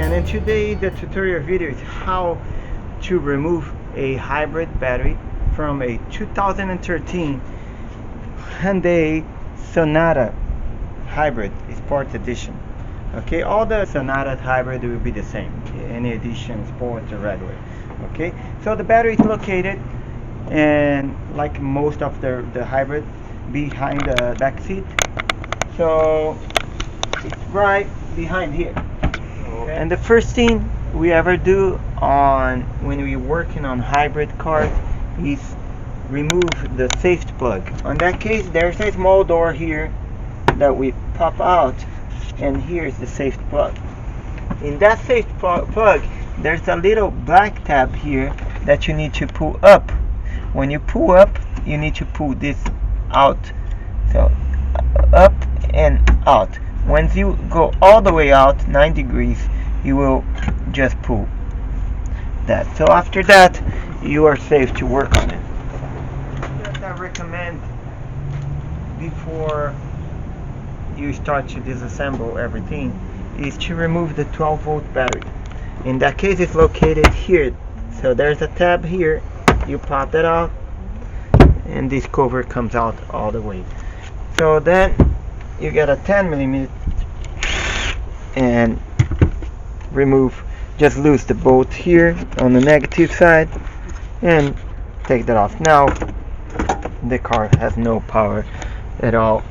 And in today the tutorial video is how to remove a hybrid battery from a 2013 Hyundai Sonata hybrid Sport Edition. Okay, all the Sonata hybrid will be the same, any edition, Sport or regular. Okay, so the battery is located, and like most of the hybrid, behind the back seat. So it's right behind here. Okay. And the first thing we ever do when we're working on hybrid cars is remove the safety plug. On that case, there's a small door here that we pop out, and here's the safety plug. In that safety plug, there's a little black tab here that you need to pull up. When you pull up, you need to pull this out. So up and out. Once you go all the way out 9 degrees, you will just pull that. So after that, you are safe to work on it. What I recommend before you start to disassemble everything is to remove the 12-volt battery. In that case, it's located here. So there's a tab here. You pop that out, and this cover comes out all the way. So then you get a 10mm and remove, just loose the bolt here on the negative side and take that off. Now the car has no power at all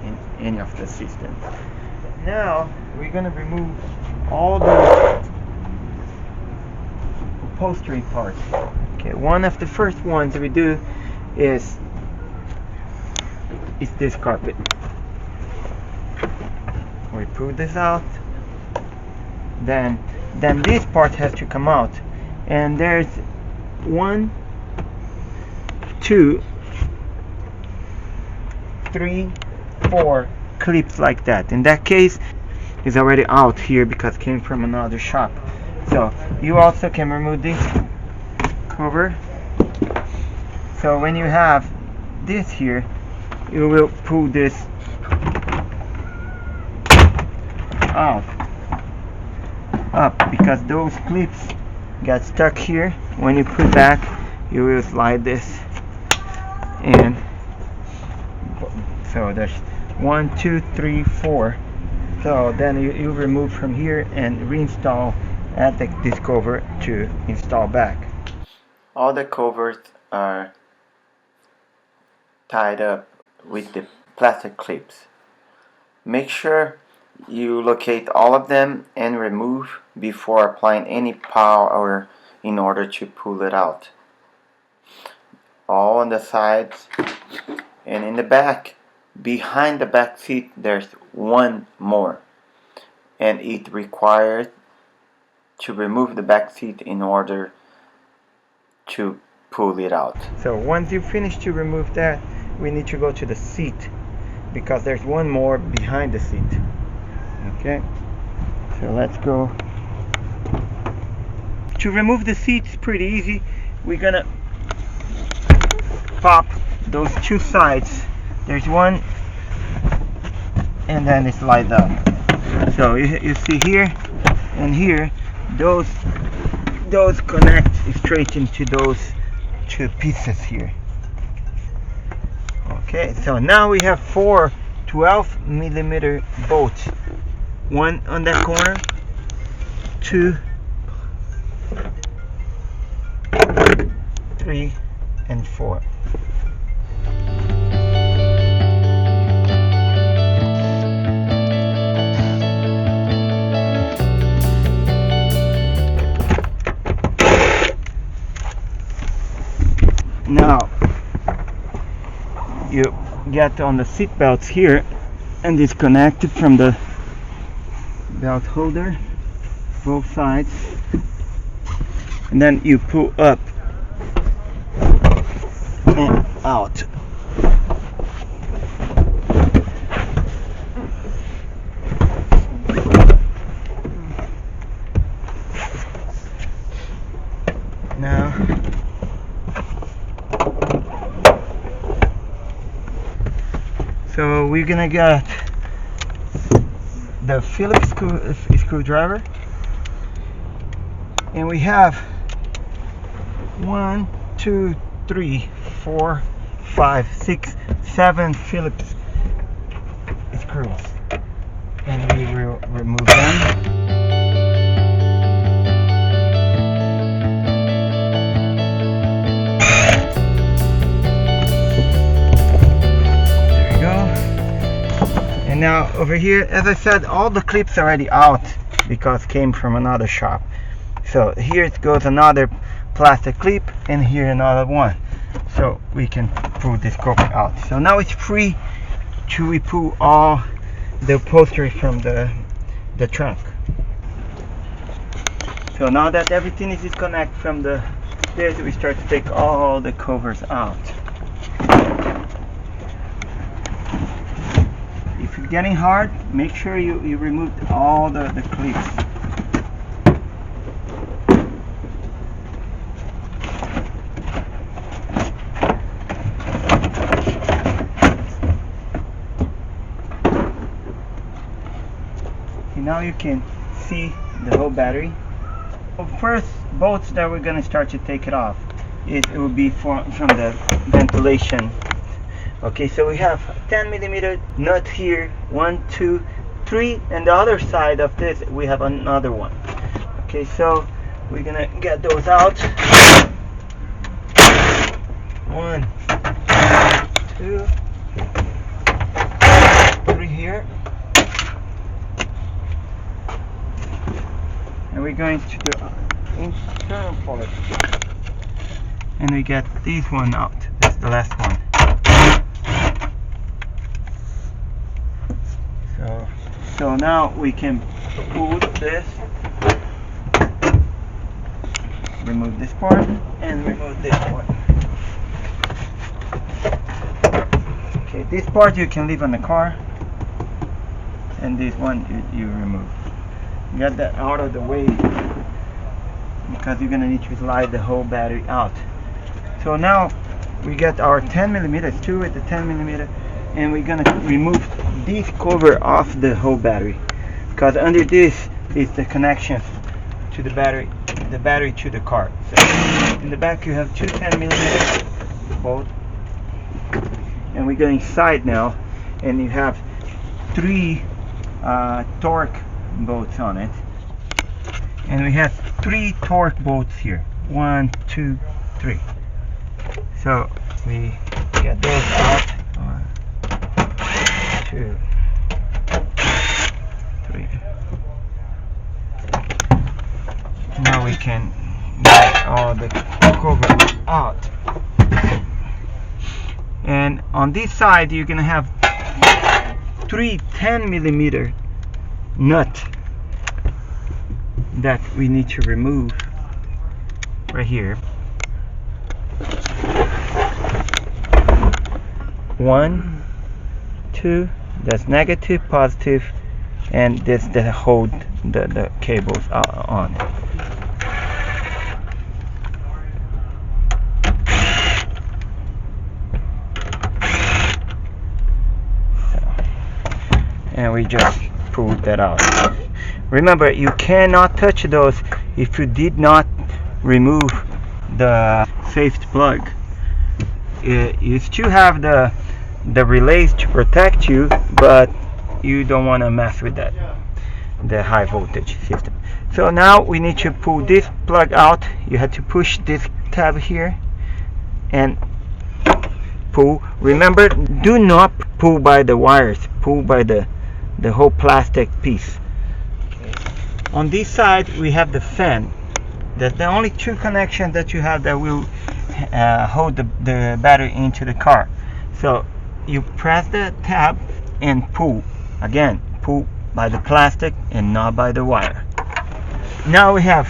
in any of the systems. Now we're gonna remove all the upholstery parts. Okay, one of the first ones we do is this carpet. We pull this out, then this part has to come out, and there's 1, 2, 3, 4 clips like that. In that case, it's already out here because it came from another shop. So you also can remove this cover. So when you have this here, you will pull this out up, because those clips got stuck here. When you put back, you will slide this, and so there's 1, 2, 3, 4. So then you remove from here and reinstall, add this cover to install back. All the covers are tied up with the plastic clips. Make sure you locate all of them and remove before applying any power in order to pull it out. All on the sides and in the back. Behind the back seat there's one more, and it requires to remove the back seat in order to pull it out. So once you finish to remove that, we need to go to the seat, because there's one more behind the seat. Okay, so let's go. To remove the seat is pretty easy. We're gonna pop those two sides. There's one, and then it slides up. So you see here and here, those connect straight into those two pieces here. Okay, so now we have 4 12mm bolts. One on that corner, 2, 3, and 4. Now you get on the seat belts here and disconnect it from the belt holder, both sides, and then you pull up and out. Now so we're gonna get the Phillips screwdriver, and we have 1, 2, 3, 4, 5, 6, 7 Phillips screws, and we will remove them. And now over here, as I said, all the clips are already out because came from another shop. So here it goes another plastic clip, and here another one. So we can pull this cover out. So now it's free to pull all the upholstery from the trunk. So now that everything is disconnected from this, we start to take all the covers out. If it's getting hard, make sure you remove all the clips. Now you can see the whole battery. The first bolts that we're going to start to take it off, it will be from the ventilation. Okay, so we have 10mm nut here, 1, 2, 3, and the other side of this we have another one. Okay, so we're gonna get those out. 1, 2, 3 here. And we're going to the internal part. And we get this one out. That's the last one. So now we can pull this, remove this part, and remove this one. Okay, this part you can leave on the car, and this one you remove. Get that out of the way because you're gonna need to slide the whole battery out. So now we get our 10mm, two with the 10mm, and we're gonna remove this cover off the whole battery, because under this is the connection to the battery to the car. So in the back you have two 10mm bolts, and we go inside now, and you have 3 torque bolts on it, and we have 3 torque bolts here, 1, 2, 3. So we get those out. 2, 3. Now we can get all the cover out. And on this side you're gonna have 3 10mm nut that we need to remove right here. 1, 2, that's negative, positive, and this that hold the cables on. And we just pulled that out. Remember, you cannot touch those if you did not remove the safety plug. You still have the relays to protect you, but you don't want to mess with that, the high voltage system. So now we need to pull this plug out. You have to push this tab here and pull. Remember, do not pull by the wires, pull by the whole plastic piece. On this side we have the fan. That's the only 2 connections that you have that will hold the battery into the car. So you press the tab and pull. Again, pull by the plastic and not by the wire. Now we have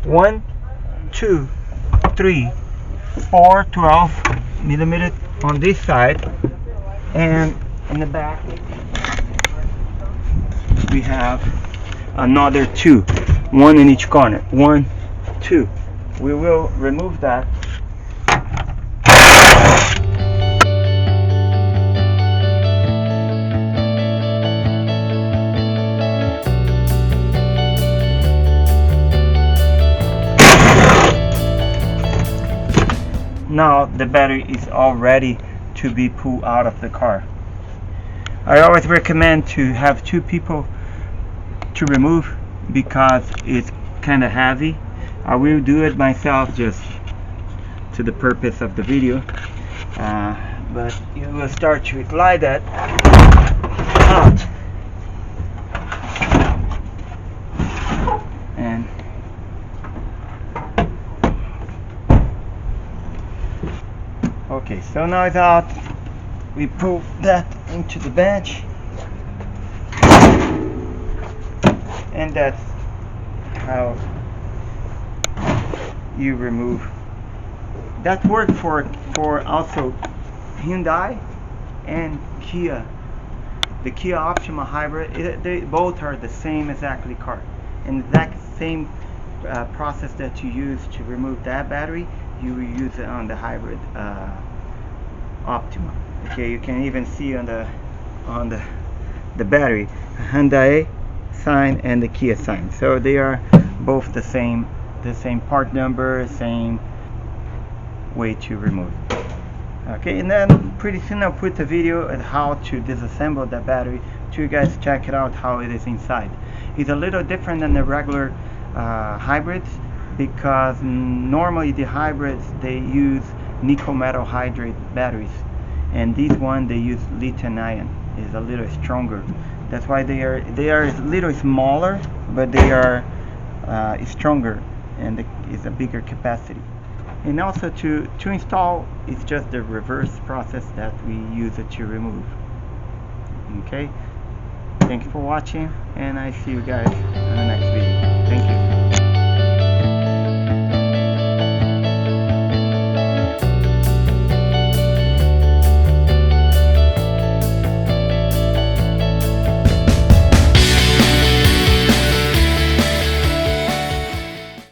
1, 2, 3, 4 12mm on this side, and in the back we have another 2, 1 in each corner. 1, 2. We will remove that. now the battery is all ready to be pulled out of the car. I always recommend to have two people to remove because it's kind of heavy. I will do it myself just to the purpose of the video, but you will start to slide that out, and okay, so now it's out. We pull that into the bench, and that's how you remove. That worked for also Hyundai and Kia. The Kia Optima hybrid, they both are the same exactly car, and that same process that you use to remove that battery, you will use it on the hybrid Optima. Okay, you can even see on the battery Hyundai sign and the Kia sign, so they are both the same part number, same way to remove. Okay, and then pretty soon I'll put a video on how to disassemble the battery to you guys check it out how it is inside. It's a little different than the regular hybrids, because normally the hybrids they use nickel metal hydride batteries, and this one they use lithium ion. Is a little stronger. That's why they are a little smaller, but they are stronger, and it's a bigger capacity. And also to install, it's just the reverse process that we use it to remove. Okay, thanks for watching, and I see you guys on the next video. Thank you.